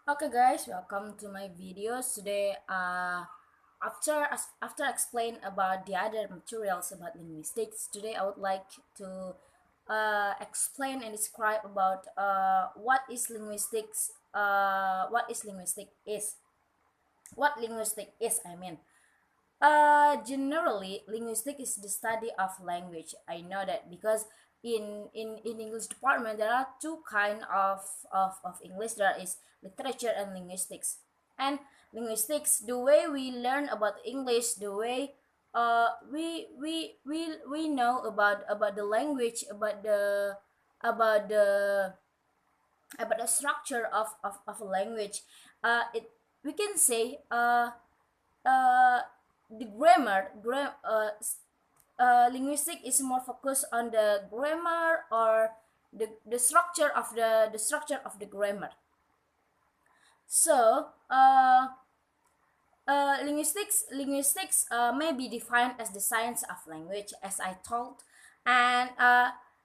Okay guys, welcome to my videos. Today after explain about the other materials about linguistics, today I would like to explain and describe about what is linguistics, what linguistic is, I mean. Generally, linguistic is the study of language. I know that because in English department there are two kind of English. There is literature and linguistics. And linguistics, the way we learn about English, the way we know about the language, about the about the structure of a language. It we can say uh, the linguistic is more focused on the grammar or the structure of the structure of the grammar. So linguistics may be defined as the science of language, as I told, and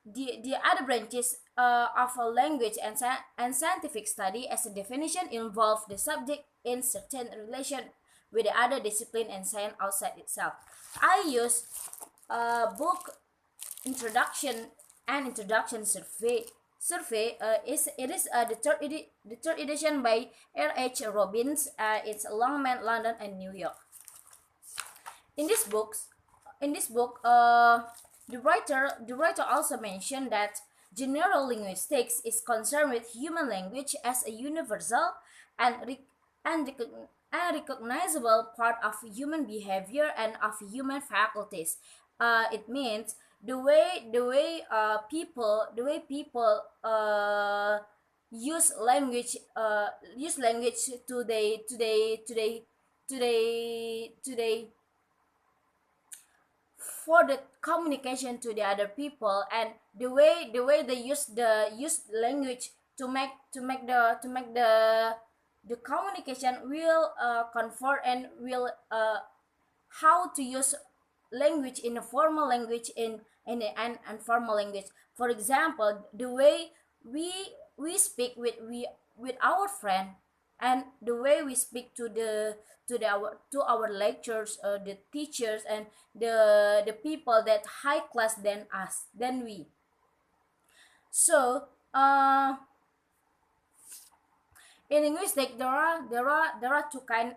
the other branches of a language and scientific study as a definition involve the subject in certain relation with the other discipline and science outside itself. I use book introduction and introduction survey is it is the third edition by R.H. Robbins. It's Longman, London, and New York. In this books, in this book, the writer also mentioned that general linguistics is concerned with human language as a universal and and, and recognizable part of human behavior and of human faculties. It means the way people use language today for the communication to the other people, and the way they use language to make the communication will convert and will how to use language in a formal language in an informal language. For example, the way we speak with our friend, and the way we speak to our lectures, the teachers, and the people that high class than we. So in linguistic, there are two kind.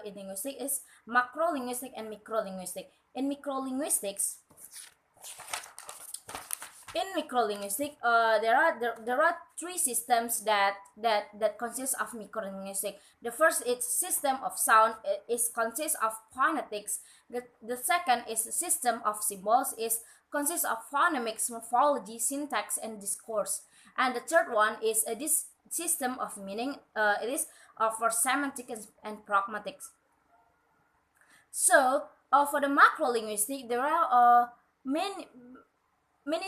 In linguistic is macro linguistic and micro linguistic. In micro linguistics, in microlinguistic, there are three systems that consist of microlinguistic. The first is system of sound. It is consists of phonetics. The second is system of symbols. Is consists of phonemics, morphology, syntax, and discourse. And the third one is this system of meaning. It is for semantics and pragmatics. So for the macrolinguistic, there are many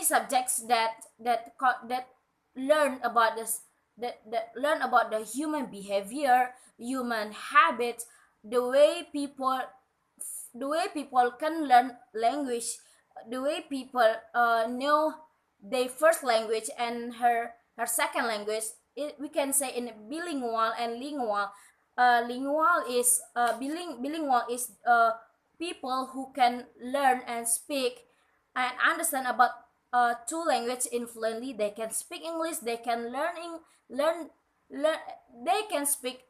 subjects that learn about this that learn about the human behavior, human habits, the way people the way people can learn language, the way people know their first language and her second language. We can say in bilingual and lingual. Bilingual is people who can learn and speak and understand about two language influently. They can speak English. They can learn, learn. They can speak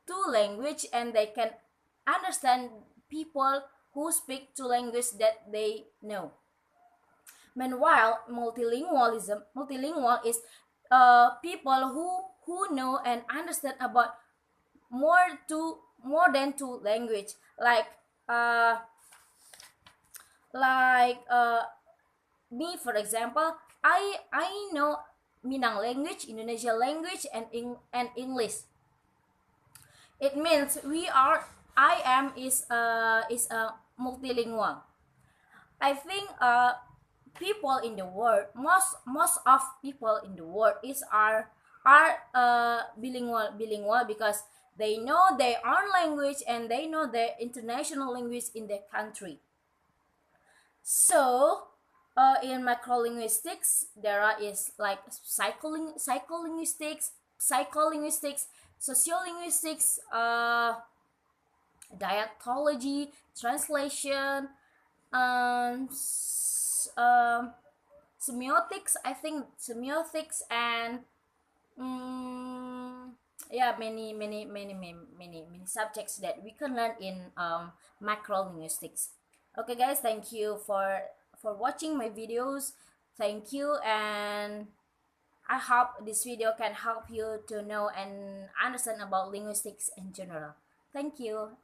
two language, and they can understand people who speak two language that they know. Meanwhile, multilingual is people who know and understand about more than two language, uh, like me, for example. I know Minang language, Indonesian language, and English. It means we are I am is a multilingual. I think people in the world, most of people in the world are bilingual because they know their own language and they know their international language in their country. So in macrolinguistics, there is like psycholinguistics, psycholinguistics, sociolinguistics, dialectology, translation, um, semiotics. I think semiotics and mm, yeah, many subjects that we can learn in macro linguistics. Okay, guys, thank you for watching my videos. Thank you, and I hope this video can help you to know and understand about linguistics in general. Thank you.